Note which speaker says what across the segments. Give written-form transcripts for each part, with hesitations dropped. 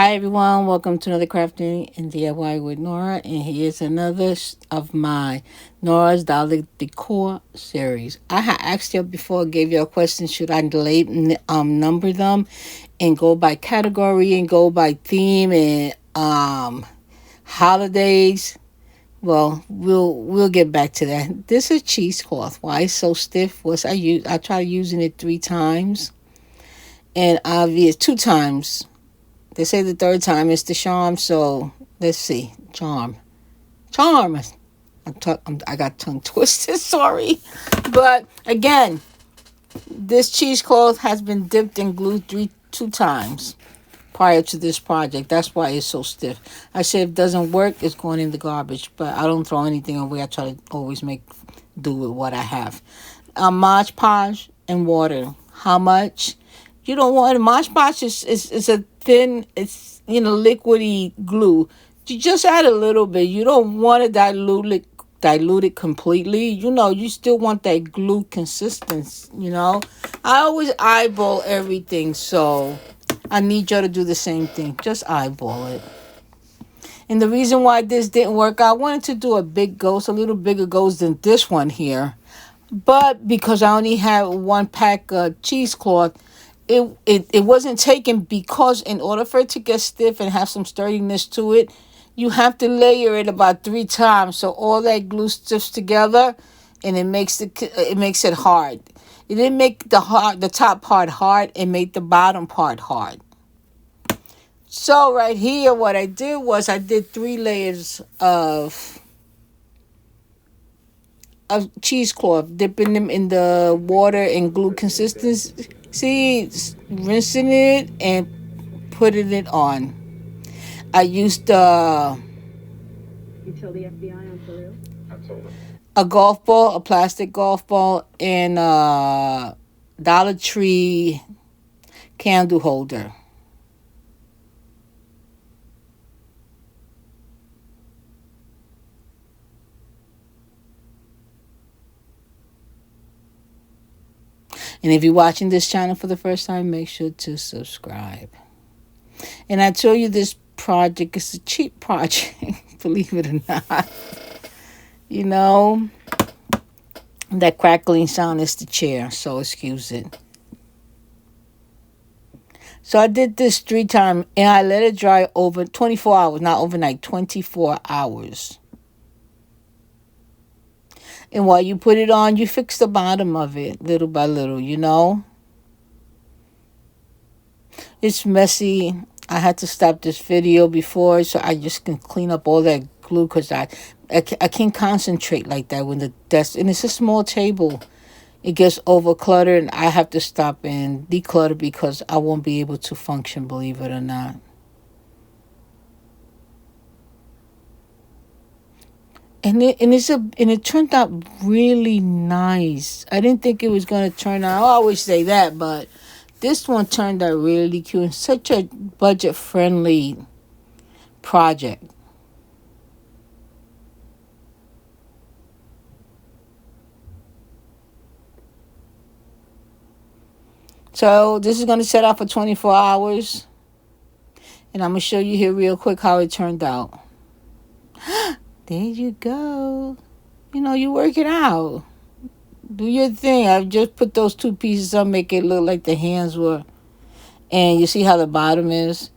Speaker 1: Hi everyone, welcome to another crafting and DIY with Nora, and here's another of my Nora's Dollar Decor series. I had asked you before, gave you a question: should I number them and go by category and go by theme and holidays? Well, we'll get back to that. This is cheesecloth. Why it's so stiff? I tried using it 3 times, and obvious 2 times. They say the third time is the charm, so let's see. Charm. I got tongue twisted, sorry. But again, this cheesecloth has been dipped in glue 2 times prior to this project. That's why it's so stiff. I said if it doesn't work, it's going in the garbage. But I don't throw anything away. I try to always make do with what I have. Mod Podge and water. How much? You don't want it. Mod Podge is a thin, it's liquidy glue. You just add a little bit. You don't want to dilute it completely. You still want that glue consistency. I always eyeball everything, so I need you to do the same thing. Just eyeball it. And the reason why this didn't work, I wanted to do a big ghost, a little bigger ghost than this one here. But because I only had 1 pack of cheesecloth, it wasn't taken, because in order for it to get stiff and have some sturdiness to it, you have to layer it about 3 times, so all that glue sticks together, and it makes it hard. It didn't make the top part hard; it made the bottom part hard. So right here, what I did was I did 3 layers of cheesecloth, dipping them in the water and glue consistency, rinsing it and putting it on. I used
Speaker 2: You tell the FBI I'm for real?
Speaker 1: a golf ball, a plastic golf ball, and a Dollar Tree candle holder. And if you're watching this channel for the first time, make sure to subscribe. And I tell you, this project is a cheap project, believe it or not. You know, that crackling sound is the chair, so excuse it. So I did this 3 times, and I let it dry over 24 hours, not overnight, 24 hours. And while you put it on, you fix the bottom of it little by little. It's messy. I had to stop this video before so I just can clean up all that glue, because I can't concentrate like that when the desk, and it's a small table. It gets over cluttered, and I have to stop and declutter because I won't be able to function, believe it or not. And it turned out really nice. I didn't think it was gonna turn out. I always say that, but this one turned out really cute and such a budget friendly project. So this is gonna set out for 24 hours, and I'm gonna show you here real quick how it turned out. There you go. You work it out. Do your thing. I just put those 2 pieces up, make it look like the hands were. And you see how the bottom is?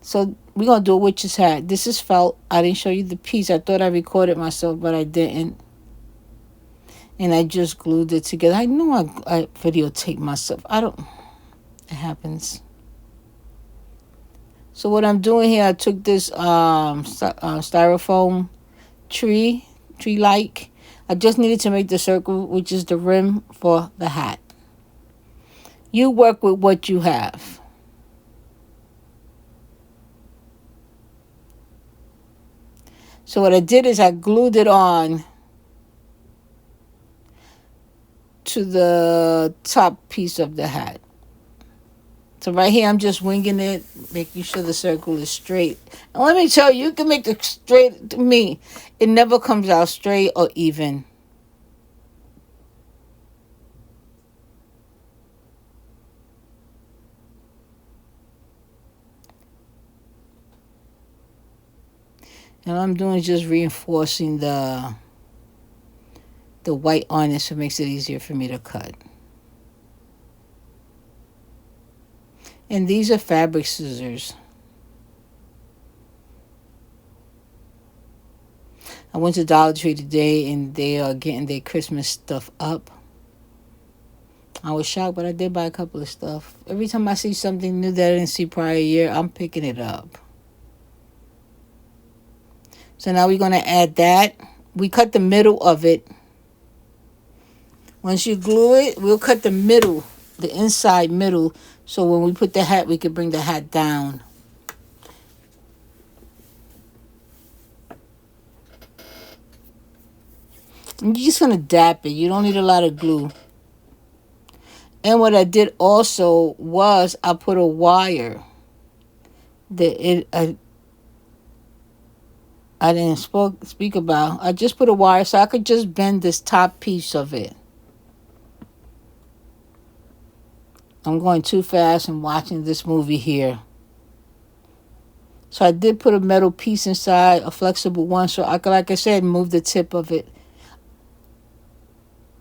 Speaker 1: So we're going to do a witch's hat. This is felt. I didn't show you the piece. I thought I recorded myself, but I didn't. And I just glued it together. I know I videotaped myself. It happens. So what I'm doing here, I took this styrofoam tree-like. I just needed to make the circle, which is the rim for the hat. You work with what you have. So what I did is I glued it on to the top piece of the hat. So right here, I'm just winging it, making sure the circle is straight. And let me tell you, you can make the straight, to me, it never comes out straight or even. And all I'm doing is just reinforcing the white on it so it makes it easier for me to cut. And these are fabric scissors. I went to Dollar Tree today and they are getting their Christmas stuff up. I was shocked, but I did buy a couple of stuff. Every time I see something new that I didn't see prior year, I'm picking it up. So now we're going to add that. We cut the middle of it. Once you glue it, we'll cut the middle, the inside middle, so when we put the hat, we can bring the hat down. And you're just going to dap it. You don't need a lot of glue. And what I did also was I put a wire that I didn't speak about. I just put a wire so I could just bend this top piece of it. I'm going too fast and watching this movie here. So I did put a metal piece inside, a flexible one, so I could, like I said, move the tip of it.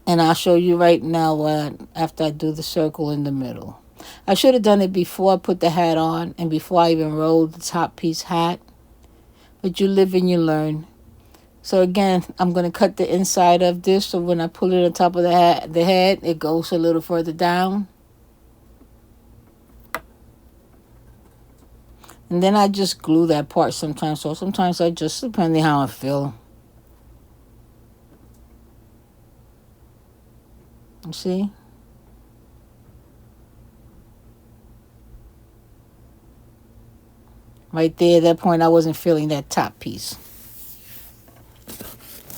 Speaker 1: And I'll show you right now after I do the circle in the middle. I should have done it before I put the hat on and before I even rolled the top piece hat. But you live and you learn. So again, I'm going to cut the inside of this so when I pull it on top of the head, it goes a little further down. And then I just glue that part sometimes. So sometimes I just, depending how I feel. You see? Right there, at that point, I wasn't feeling that top piece.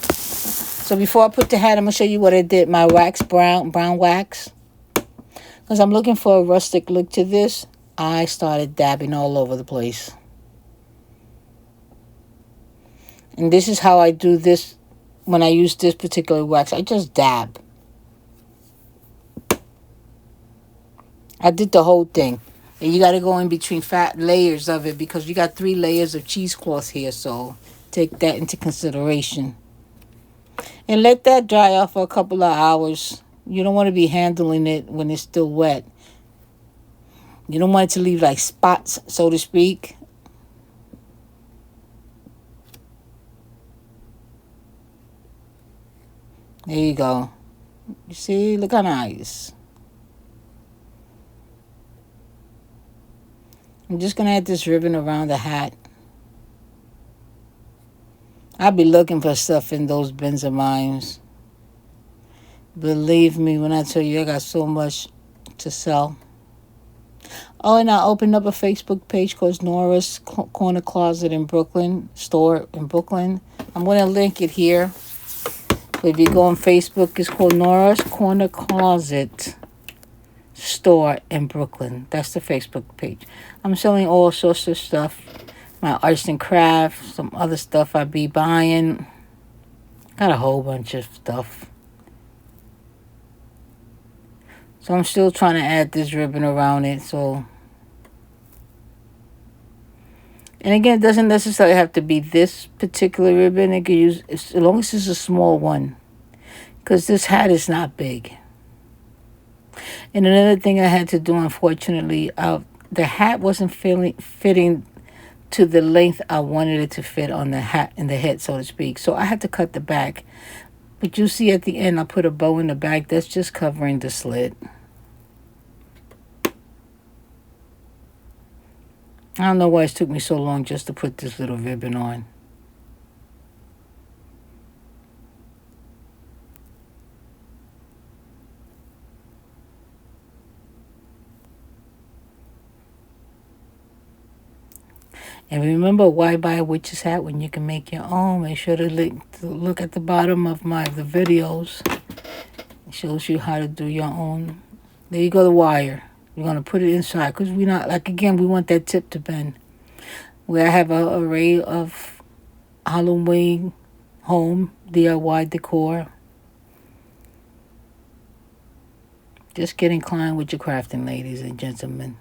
Speaker 1: So before I put the hat, I'm going to show you what I did. My wax, brown wax. Because I'm looking for a rustic look to this. I started dabbing all over the place. And this is how I do this when I use this particular wax. I just dab. I did the whole thing. And you got to go in between fat layers of it because you got 3 layers of cheesecloth here. So take that into consideration. And let that dry off for a couple of hours. You don't want to be handling it when it's still wet. You don't want it to leave like spots, so to speak. There you go. You see? Look how nice. I'm just going to add this ribbon around the hat. I'll be looking for stuff in those bins of mine. Believe me when I tell you I got so much to sell. Oh, and I opened up a Facebook page called Nora's Corner Closet in Brooklyn, store in Brooklyn. I'm going to link it here. So if you go on Facebook, it's called Nora's Corner Closet store in Brooklyn. That's the Facebook page. I'm selling all sorts of stuff. My arts and crafts, some other stuff I be buying. Got a whole bunch of stuff. So I'm still trying to add this ribbon around it. And again, it doesn't necessarily have to be this particular ribbon. It could use, as long as it's a small one. Because this hat is not big. And another thing I had to do, unfortunately, the hat wasn't fitting to the length I wanted it to fit on the hat in the head, so to speak. So I had to cut the back. But you see at the end, I put a bow in the back. That's just covering the slit. I don't know why it took me so long just to put this little ribbon on. And remember, why buy a witch's hat when you can make your own? Make sure to look at the bottom of the videos. It shows you how to do your own. There you go, the wire. You're going to put it inside because we want that tip to bend. Where I have an array of Halloween home DIY decor. Just get inclined with your crafting, ladies and gentlemen.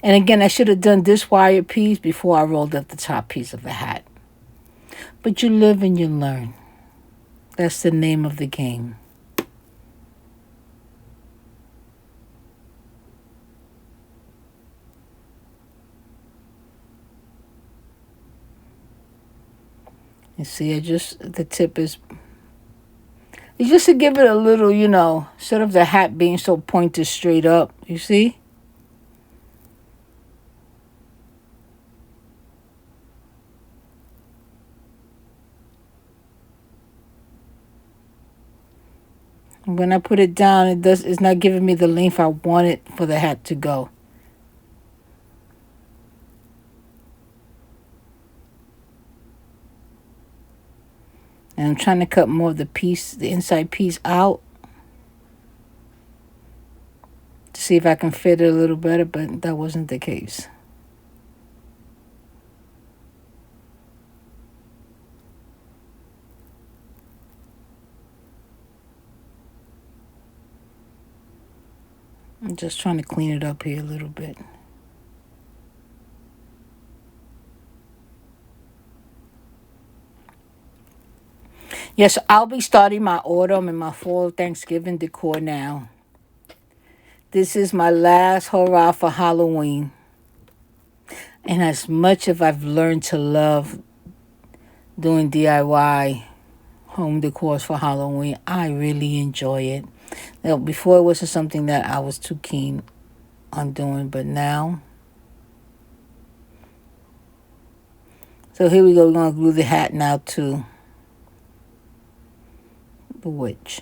Speaker 1: And again, I should have done this wire piece before I rolled up the top piece of the hat. But you live and you learn. That's the name of the game. You see, the tip is, it's just to give it a little, instead of the hat being so pointed straight up, you see? When I put it down, it's not giving me the length I want it for the hat to go. And I'm trying to cut more of the inside piece out to see if I can fit it a little better, but that wasn't the case. I'm just trying to clean it up here a little bit. Yes, I'll be starting my autumn and my fall Thanksgiving decor now. This is my last hurrah for Halloween. And as much as I've learned to love doing DIY home decors for Halloween, I really enjoy it. Now, before it wasn't something that I was too keen on doing, but now. So here we go. We're going to glue the hat now to the witch.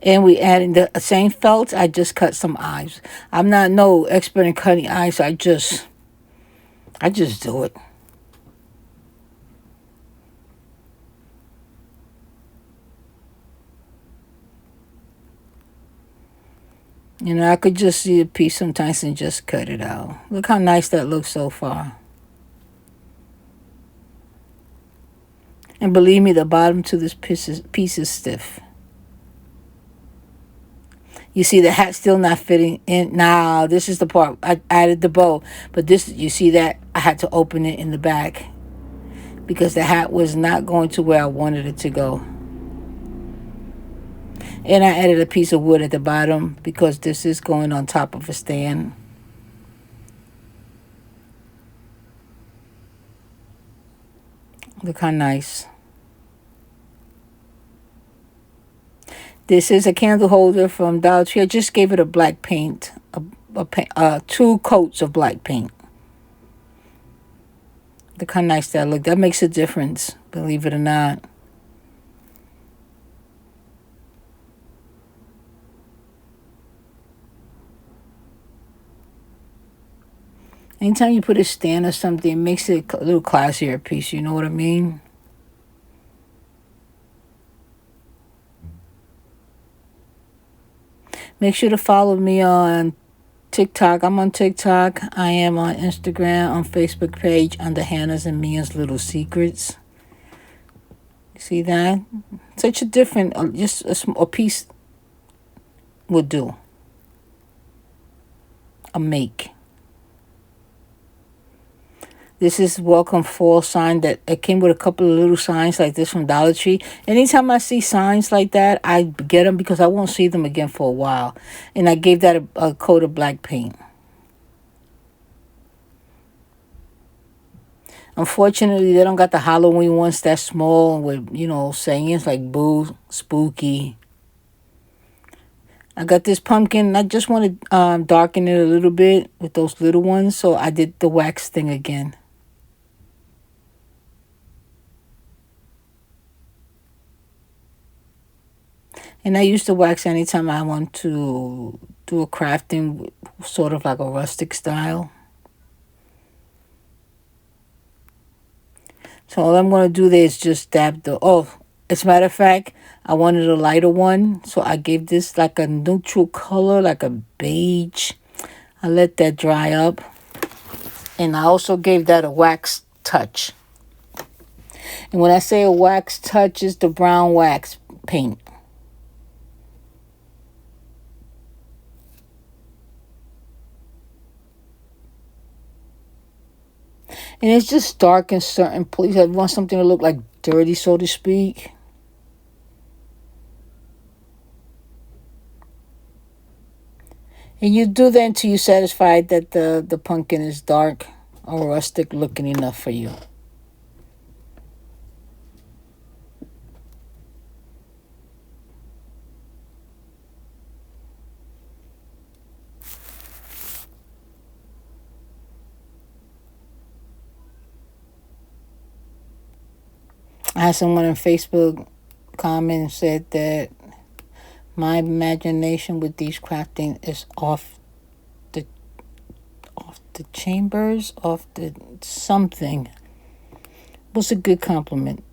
Speaker 1: And we adding the same felt. I just cut some eyes. I'm not no expert in cutting eyes. I just do it. I could just see a piece sometimes and just cut it out. Look how nice that looks so far. And believe me, the bottom to this piece is stiff. You see the hat still not fitting in. Now, this is the part. I added the bow. But this, you see that? I had to open it in the back because the hat was not going to where I wanted it to go. And I added a piece of wood at the bottom because this is going on top of a stand. Look how nice. This is a candle holder from Dollar Tree. I just gave it a black paint, two coats of black paint. Look how nice that look. That makes a difference, believe it or not. Anytime you put a stand or something, it makes it a little classier piece. You know what I mean? Make sure to follow me on TikTok. I'm on TikTok. I am on Instagram, on Facebook page under Hannah's and Mia's Little Secrets. See that? Such a different, just a piece would do. A make. This is welcome fall sign that it came with a couple of little signs like this from Dollar Tree. Anytime I see signs like that, I get them because I won't see them again for a while. And I gave that a coat of black paint. Unfortunately, they don't got the Halloween ones that small with, sayings like boo, spooky. I got this pumpkin. I just want to darken it a little bit with those little ones. So I did the wax thing again. And I use the wax anytime I want to do a crafting, sort of like a rustic style. So all I'm going to do there is just dab as a matter of fact, I wanted a lighter one. So I gave this like a neutral color, like a beige. I let that dry up. And I also gave that a wax touch. And when I say a wax touch, it's the brown wax paint. And it's just dark in certain places. I want something to look like dirty, so to speak. And you do that until you're satisfied that the pumpkin is dark or rustic looking enough for you. I had someone on Facebook comment and said that my imagination with these crafting is the off the chambers, off the something. It was a good compliment.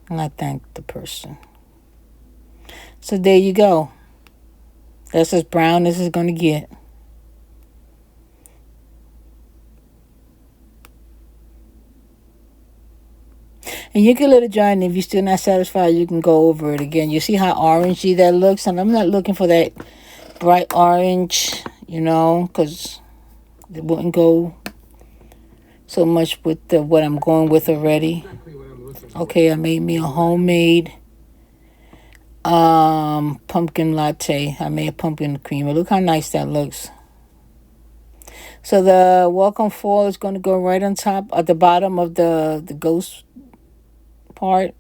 Speaker 1: And I thanked the person. So there you go. That's as brown as it's gonna get. And you can let it dry, and if you're still not satisfied, you can go over it again. You see how orangey that looks? And I'm not looking for that bright orange, because it wouldn't go so much with what I'm going with already. Okay, I made me a homemade pumpkin latte. I made a pumpkin creamer. Look how nice that looks. So the welcome fall is going to go right on top at the bottom of the ghost part.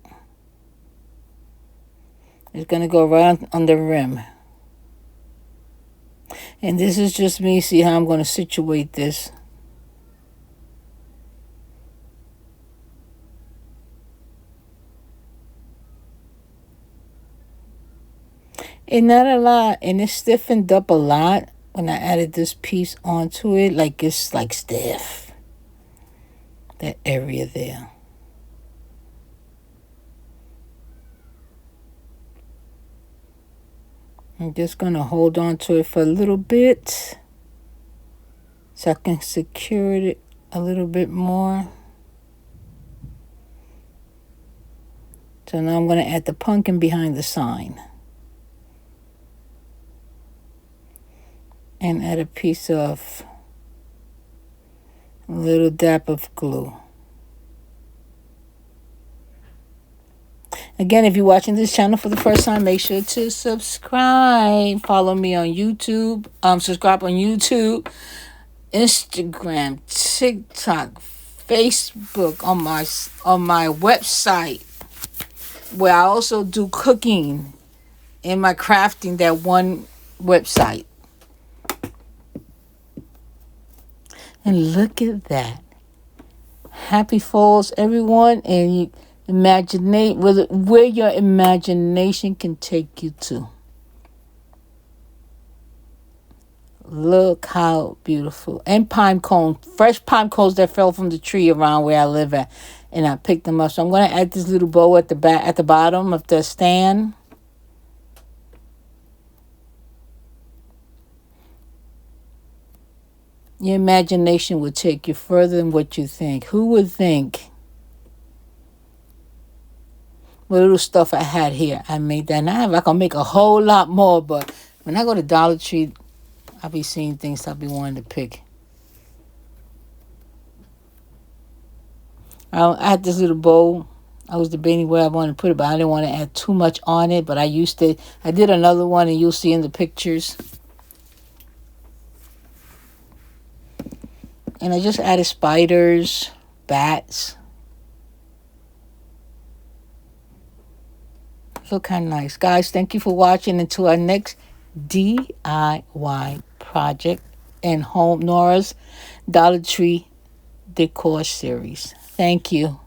Speaker 1: It's going to go right on the rim. And this is just me. See how I'm going to situate this. And not a lot. And it stiffened up a lot when I added this piece onto it. Like it's like stiff. That area there. I'm just going to hold on to it for a little bit so I can secure it a little bit more. So now I'm going to add the pumpkin behind the sign. And add a piece of a little dab of glue. Again, if you're watching this channel for the first time, make sure to subscribe. Follow me on YouTube. Subscribe on YouTube, Instagram, TikTok, Facebook, on my website, where I also do cooking in my crafting, that one website. And look at that. Happy Falls, everyone. And you where your imagination can take you to. Look how beautiful. And pine cone. Fresh pine cones that fell from the tree around where I live at. And I picked them up. So I'm going to add this little bow at the bottom of the stand. Your imagination will take you further than what you think. Who would think? What little stuff I had here, I made that. Now I can make a whole lot more, but when I go to Dollar Tree, I'll be seeing things I'll be wanting to pick. I had this little bowl. I was debating where I wanted to put it, but I didn't want to add too much on it. But I did another one, and you'll see in the pictures. And I just added spiders, bats. Look kind of nice. Guys, thank you for watching. Until our next DIY project and home, Nora's Dollar Tree Decor series. Thank you.